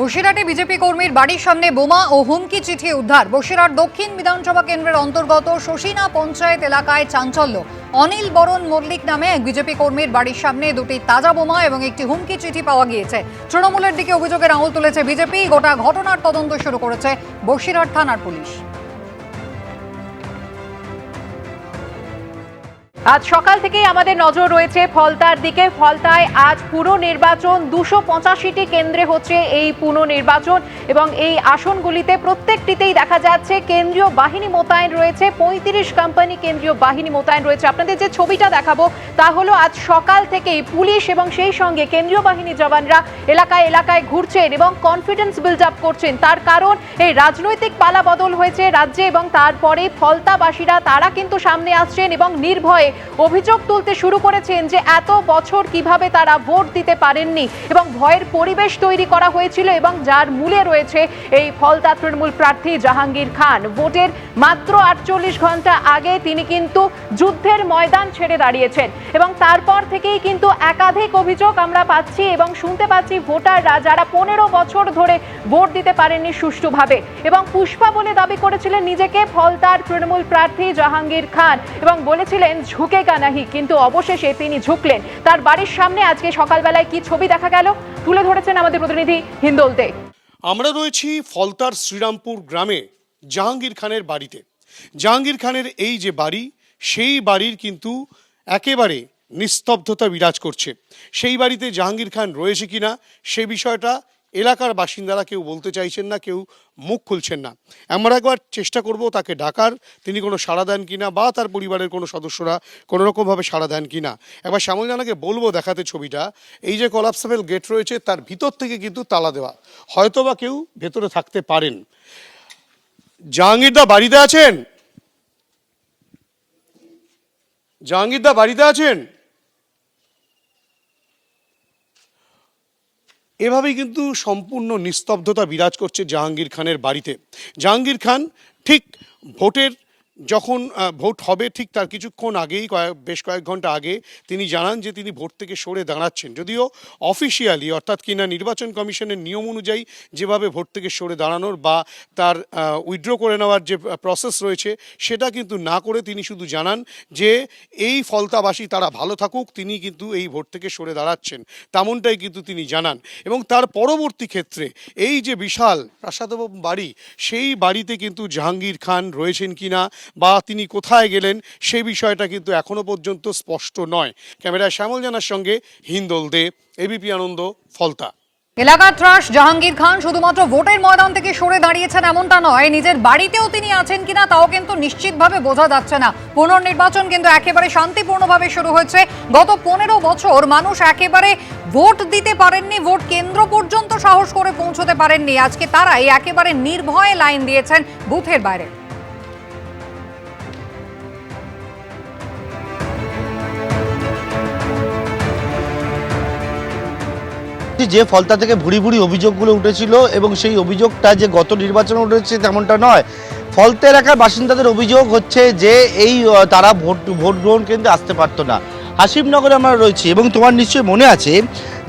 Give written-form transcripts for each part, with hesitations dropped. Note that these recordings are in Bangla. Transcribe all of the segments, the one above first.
বসিরহাটে বিজেপি কর্মীর বাড়ির সামনে বোমা ও হুমকি চিঠি উদ্ধার। বসিরহাট দক্ষিণ বিধানসভা কেন্দ্রের অন্তর্গত শশীনা পঞ্চায়েত এলাকায় চাঞ্চল্য। অনিল বরণ মল্লিক নামে এক বিজেপি কর্মীর বাড়ির সামনে দুটি তাজা বোমা এবং একটি হুমকি চিঠি পাওয়া গিয়েছে। তৃণমূলের দিকে অভিযোগের আঙুল তুলেছে বিজেপি। গোটা ঘটনার তদন্ত শুরু করেছে বসিরহাট থানার পুলিশ। আজ সকাল থেকেই আমাদের নজর রয়েছে ফলতার দিকে। ফলতায় আজ পুরো নির্বাচন 285টি কেন্দ্রে হচ্ছে এই পুনর্নির্বাচন এবং এই আসনগুলিতে প্রত্যেকটিতেই দেখা যাচ্ছে কেন্দ্রীয় বাহিনী মোতায়েন রয়েছে। 35 কোম্পানি কেন্দ্রীয় বাহিনী মোতায়েন রয়েছে। আপনাদের যে ছবিটা দেখাবো তা হলো আজ সকাল থেকেই পুলিশ এবং সেই সঙ্গে কেন্দ্রীয় বাহিনী জওয়ানরা এলাকায় এলাকায় ঘুরছেন এবং কনফিডেন্স বিল্ড আপ করছেন। তার কারণ এই রাজনৈতিক পালা বদল হয়েছে রাজ্যে এবং তারপরে ফলতাবাসীরা তারা কিন্তু সামনে আসছেন এবং নির্ভয়ে অভিযোগ তুলতে শুরু করেছেন যে এত বছর কিভাবে তারা ভোট দিতে পারেননি এবং ভয়ের পরিবেশ তৈরি করা হয়েছিল এবং যার মূলে রয়েছে এই ফলতা তৃণমূল প্রার্থী জাহাঙ্গীর খান। ভোটের মাত্র 48 ঘন্টা আগে তিনি কিন্তু যুদ্ধের ময়দান ছেড়ে দাঁড়িয়েছেন এবং তারপর থেকেই কিন্তু একাধিক অভিযোগ আমরা পাচ্ছি এবং শুনতে পাচ্ছি ভোটাররা যারা 15 বছর ধরে ভোট দিতে পারেননি সুষ্ঠুভাবে এবং পুষ্পা বলে দাবি করেছিলেন নিজেকে ফলতার তৃণমূল প্রার্থী জাহাঙ্গীর খান এবং বলেছিলেন ঝুঁকে নাহি, কিন্তু অবশেষে তিনি ঝুঁকলেন। তার বাড়ির সামনে আজকে সকালবেলায় কি ছবি দেখা গেল তুলে ধরেছেন আমাদের প্রতিনিধি হিন্দোল দে। আমরা রয়েছি ফলতার শ্রীরামপুর গ্রামে জাহাঙ্গীর খানের বাড়িতে। জাহাঙ্গীর খানের এই যে বাড়ি, সেই বাড়ির কিন্তু একেবারে নিস্তব্ধতা বিরাজ করছে। সেই বাড়িতে জাহাঙ্গীর খান রয়েছে কিনা সে বিষয়টা এলাকার বাসিন্দারা কেউ বলতে চাইছেন না, কেউ মুখ খুলছেন না। আমরা একবার চেষ্টা করব তাকে ডাকার, তিনি কোনো সাড়া দেন কিনা বা তার পরিবারের কোনো সদস্যরা কোনো রকমভাবে সাড়া দেন কিনা। একবার শ্যামল জানাকে বলবো দেখাতে ছবিটা। এই যে কলাপসেবল গেট রয়েছে তার ভিতর থেকে কিন্তু তালা দেওয়া, হয়তোবা কেউ ভেতরে থাকতে পারেন। জাহাঙ্গীরদা বাড়িতে আছেন? জাহাঙ্গীরদা বাড়িতে আছেন? এভাবেই কিন্তু সম্পূর্ণ নিস্তব্ধতা বিরাজ করছে জাহাঙ্গীর খানের বাড়িতে। জাহাঙ্গীর খান ঠিক ভোটের যখন ভোট হবে ঠিক তার কিছুক্ষণ আগেই বেশ কয়েক ঘন্টা আগে তিনি জানান যে তিনি ভোট থেকে সরে দাঁড়াচ্ছেন। যদিও অফিসিয়ালি অর্থাৎ কিনা নির্বাচন কমিশনের নিয়ম অনুযায়ী যেভাবে ভোট থেকে সরে দাঁড়ানোর বা তার উইথড্র করে নেওয়ার যে প্রসেস রয়েছে সেটা কিন্তু না করে তিনি শুধু জানান যে এই ফলতাবাসী তারা ভালো থাকুক, তিনি কিন্তু এই ভোট থেকে সরে দাঁড়াচ্ছেন, তেমনটাই কিন্তু তিনি জানান। এবং তার পরবর্তী ক্ষেত্রে এই যে বিশাল প্রাসাদভবন বাড়ি, সেই বাড়িতে কিন্তু জাহাঙ্গীর খান রয়েছেন কিনা বা তিনি কোথায় গেলেন সেই বিষয়টা কিন্তু এখনো পর্যন্ত স্পষ্ট নয়। ক্যামেরায় শ্যামল জানার সঙ্গে হিন্দোল দে, এবিপি আনন্দ, ফলতা। এলাকার ত্রাস। জাহাঙ্গীর খান শুধুমাত্র ভোটের ময়দান থেকে সরে দাঁড়িয়েছেন এমনটা নয়, নিজের বাড়িতেও তিনি আছেন কিনা তাও কিন্তু নিশ্চিতভাবে বোঝা যাচ্ছে না। পুনর্নির্বাচন কিন্তু একেবারে শান্তিপূর্ণভাবে শুরু হয়েছে। গত 15 বছর মানুষ একেবারে ভোট দিতে পারেননি, ভোট কেন্দ্র পর্যন্ত সাহস করে পৌঁছতে পারেননি। আজকে তারাই একেবারে নির্ভয়ে লাইন দিয়েছেন বুথের বাইরে। যে ফলতা থেকে ভুরি ভুরি অভিযোগগুলো উঠেছিল এবং সেই অভিযোগটা যে গত নির্বাচনে উঠেছে তেমনটা নয়। ফলতা এলাকার বাসিন্দাদের অভিযোগ হচ্ছে যে এই তারা ভোট গ্রহণ কেন্দ্রে আসতে পারতো না। হাসিবনগরে আমরা রয়েছি এবং তোমার নিশ্চয়ই মনে আছে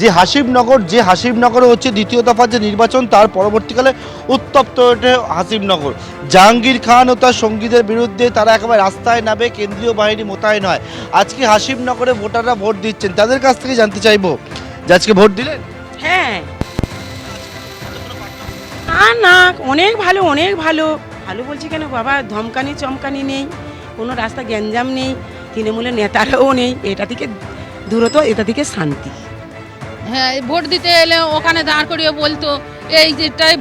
যে হাসিবনগরে হচ্ছে দ্বিতীয় দফার যে নির্বাচন, তার পরবর্তীকালে উত্তপ্ত ওঠে হাসিবনগর। জাহাঙ্গীর খান ও তার সঙ্গীদের বিরুদ্ধে তারা একেবারে রাস্তায় নামে, কেন্দ্রীয় বাহিনী মোতায়েন হয়। আজকে হাসিবনগরে ভোটাররা ভোট দিচ্ছেন, তাদের কাছ থেকে জানতে চাইবো যে আজকে ভোট দিলেন? হ্যাঁ, না অনেক ভালো, অনেক ভালো। ভালো বলছি কেন বাবা, ধমকানি চমকানি নেই, কোনো রাস্তা গ্যাঞ্জাম নেই, তৃণমূলের নেতারাও নেই। এটা থেকে দূরত্ব, এটা থেকে শান্তি। হ্যাঁ, ভোট দিতে এলে ওখানে দাঁড় করিয়ে বলতো এই যেটাই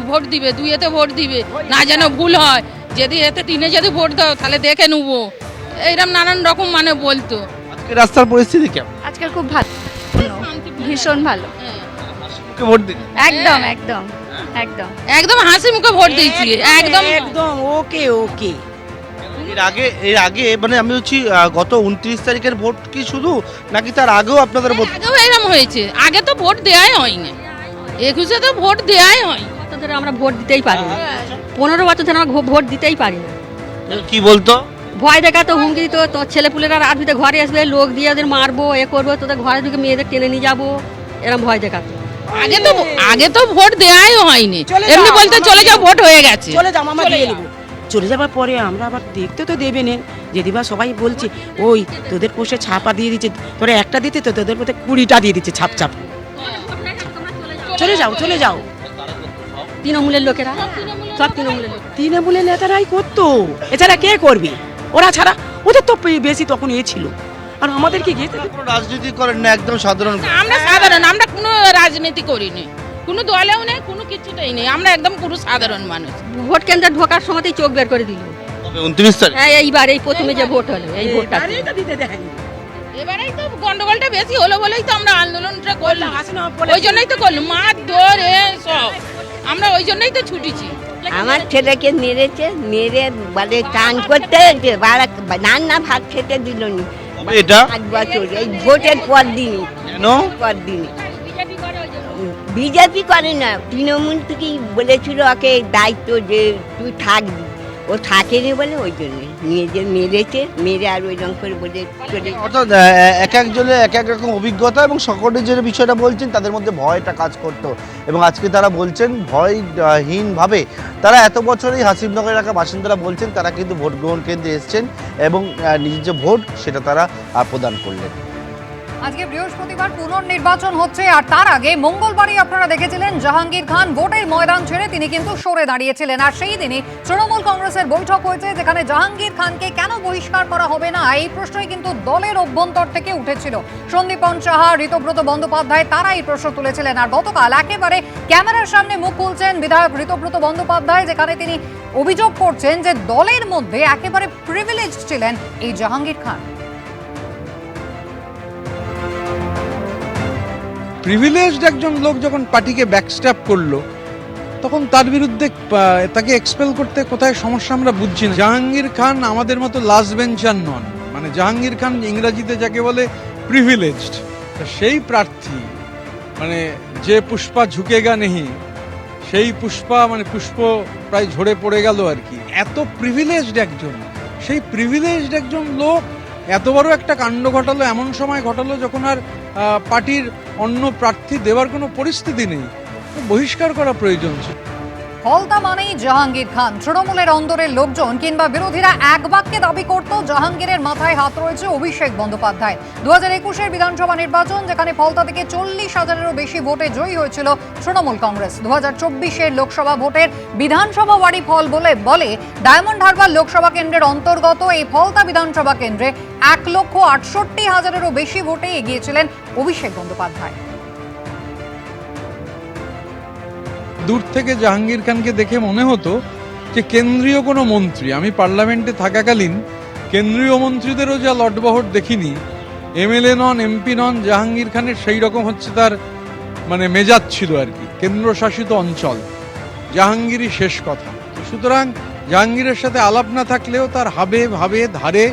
ভোট দিবে, দুই এতে ভোট দিবে না, যেন ভুল হয়। যদি এতে তিনে যদি ভোট দাও তাহলে দেখে নেবো, এইরকম নানান রকম মানে বলতো। আজকে রাস্তার পরিস্থিতি কেমন? আজকাল খুব ভালো, ভীষণ ভালো। ভোট দিন একদম একদম একদম একদম হাসি মুখে ভোট দিয়েছি, একদম একদম ওকে ওকে। এর আগে মানে আমি হচ্ছি গত 29 তারিখের ভোট কি শুধু, নাকি তার আগেও আপনাদের ভোট? আগেও এরকম হয়েছে, আগে তো ভোট দেওয়াই হয়নি, 21-এ তো ভোট দেওয়াই হয়। ধরে আমরা ভোট দিতেই পারি না, 15 বছর ধরে আমরা ভোট দিতেই পারি না। কি বলতো? ভয় দেখাতো, হুমকি দিত, তোর ছেলেপুলেরা রাত ভিতরে ঘরে আসবে, লোক দিয়ে ওদের মারবো, এ করবো, তোদের ঘরে ঢুকে মেয়েদের টেনে নিয়ে যাবো, এরকম ভয় দেখাতো। আগে তো ভোট দেওয়াই হয়নি, চলে এমনি যাও, বলতে মামা চলে যাও, দিয়ে ভোট হয়ে গেছে, চলে যাও মামা চলে দিয়ে যাও। নেবো। চলে যাবার পরে আমরা আবার দেখতে তো দেবে না, দিদিবা সবাই বলছে ওই তোদের পোষে ছাপা দিয়ে দিচ্ছে, তোরা একটা দিতে তো তোদের পোষে 20টা দিয়ে দিচ্ছে ছাপ ছাপ। চলে যাও চলে যাও। তৃণমূলের লোকেরা, সব তৃণমূলের লোক। তৃণমূলের নেতারাই করতো, এছাড়া কে করবে? ওরা ছাড়া ওদের তো বেশি তখন ছিল, আর আমাদেরকে গিয়ে কোনো রাজনীতি করেন না, একদম সাধারণ। আমরা সাধারণ, আমরা কোনো রাজনীতি করিনি, কোনো দলেও নেই, কোনো কিছুতেই নেই, আমরা একদম পুরো সাধারণ মানুষ। ভোট কেন্দ্রে ঢোকার সময়তেই চোখ বের করে দিল। তবে 29 তারিখ এইবার এই প্রথমে যে ভোট হলো, এই ভোটটা দিতে দেয়নি। এবারেই তো গন্ডগোলটা বেশি হলো বলেই তো আমরা আন্দোলনটা করলাম, হাসিনা বলে ওই জন্যই তো করলাম, মার ধরে সব, আমরা ওই জন্যই তো ছুটেছি। আমার ছেলেকে মেরেছে, মেরে বলে চান করতে রান্না ভাত খেতে দিল নি। তবে এটা 5 বছর এই ভোটের পর দিনই, কেন? পর দিনই বিজেপি করে না, তৃণমূল থেকেই বলেছিল ওকে দায়িত্ব যে তুই থাকবি, ও থাকেনি বলে ওই জন্য নিয়ে যে মেরেছে, মেরে আর ওই রকম করে বলে চলে। অর্থাৎ এক একজনের এক এক রকম অভিজ্ঞতা, এবং সকলে যে বিষয়টা বলছেন তাদের মধ্যে ভয়টা কাজ করতো, এবং আজকে তারা বলছেন ভয়হীনভাবে তারা এত বছরেই হাসিমনগর এলাকার বাসিন্দারা বলছেন তারা কিন্তু ভোট গ্রহণ কেন্দ্রে এসছেন এবং নিজের যে ভোট সেটা তারা প্রদান করলেন। আজকে বৃহস্পতিবার পুনর্নির্বাচন হচ্ছে, আর তার আগে মঙ্গলবারই আপনারা দেখেছিলেন জাহাঙ্গীর খান ভোটের ময়দান ছেড়ে তিনি কিন্তু সরে দাঁড়িয়েছিলেন। আর সেই দিনই তৃণমূল কংগ্রেসের বৈঠক হয়েছে, যেখানে জাহাঙ্গীর খানকে কেন বহিষ্কার করা হবে না এই প্রশ্নই কিন্তু দলের অভ্যন্তর থেকে উঠেছিল। সন্দীপন সাহা, ঋতব্রত বন্দ্যোপাধ্যায় তারা এই প্রশ্ন তুলেছিলেন। আর গতকাল একেবারে ক্যামেরার সামনে মুখ খুলছেন বিধায়ক ঋতব্রত বন্দ্যোপাধ্যায়, যেখানে তিনি অভিযোগ করছেন যে দলের মধ্যে একেবারে প্রিভিলেজড ছিলেন এই জাহাঙ্গীর খান। প্রিভিলেজড একজন লোক যখন পার্টিকে ব্যাকস্ট্যাপ করলো, তখন তার বিরুদ্ধে তাকে এক্সপেল করতে কোথায় সমস্যা আমরা বুঝছি না। জাহাঙ্গীর খান আমাদের মতো লাস্ট বেঞ্চার নন, মানে জাহাঙ্গীর খান ইংরাজিতে যাকে বলে প্রিভিলেজড, সেই প্রার্থী, মানে যে পুষ্পা ঝুঁকেগা নেহি, সেই পুষ্পা মানে পুষ্প প্রায় ঝরে পড়ে গেল আর কি। এত প্রিভিলেজড একজন, সেই প্রিভিলেজড একজন লোক এত বড় একটা কাণ্ড ঘটালো, এমন সময় ঘটালো যখন আর পার্টির অন্য প্রার্থী দেওয়ার কোনো পরিস্থিতি নেই, বহিষ্কার করা প্রয়োজন ছিল। ফলতা মানেই জাহাঙ্গীর খান। তৃণমূলের অন্দরের লোকজন কিংবা বিরোধীরা এক বাক্যে দাবি করত জাহাঙ্গীরের মাথায় হাত রয়েছে অভিষেক বন্দ্যোপাধ্যায়। 2021-এর বিধানসভা নির্বাচন, যেখানে ফলতা থেকে 40,000-এরও বেশি ভোটে জয়ী হয়েছিল তৃণমূল কংগ্রেস। 2024-এর লোকসভা ভোটের বিধানসভা ওয়ারি ফল বলে ডায়মন্ড হারবার লোকসভা কেন্দ্রের অন্তর্গত এই ফলতা বিধানসভা কেন্দ্রে 1,68,000-এরও বেশি ভোটে এগিয়েছিলেন অভিষেক বন্দ্যোপাধ্যায়। দূর থেকে জাহাঙ্গীর খানকে দেখে মনে হতো যে কেন্দ্রীয় কোনো মন্ত্রী। আমি পার্লামেন্টে থাকাকালীন কেন্দ্রীয় মন্ত্রীদেরও যা লটবহট দেখিনি, এমএলএ নন, এমপি নন, জাহাঙ্গীর খানের সেই রকম হচ্ছে তার মানে মেজাজ ছিল আর কি। কেন্দ্রশাসিত অঞ্চল, জাহাঙ্গীরই শেষ কথা। সুতরাং জাহাঙ্গীরের সাথে আলাপ না থাকলেও তার হাবে ভাবে ধারে,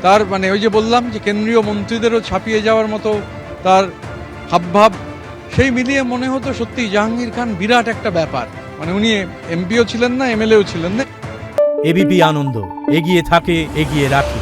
তার মানে ওই যে বললাম যে কেন্দ্রীয় মন্ত্রীদেরও ছাপিয়ে যাওয়ার মতো তার হাবভাব, সেই মিলিয়ে মনে হতো সত্যি জাহাঙ্গীর খান বিরাট একটা ব্যাপার। মানে উনি এমপিও ছিলেন না, এমএলএও ছিলেন না। এবিপি আনন্দ, এগিয়ে থাকে, এগিয়ে রাখে।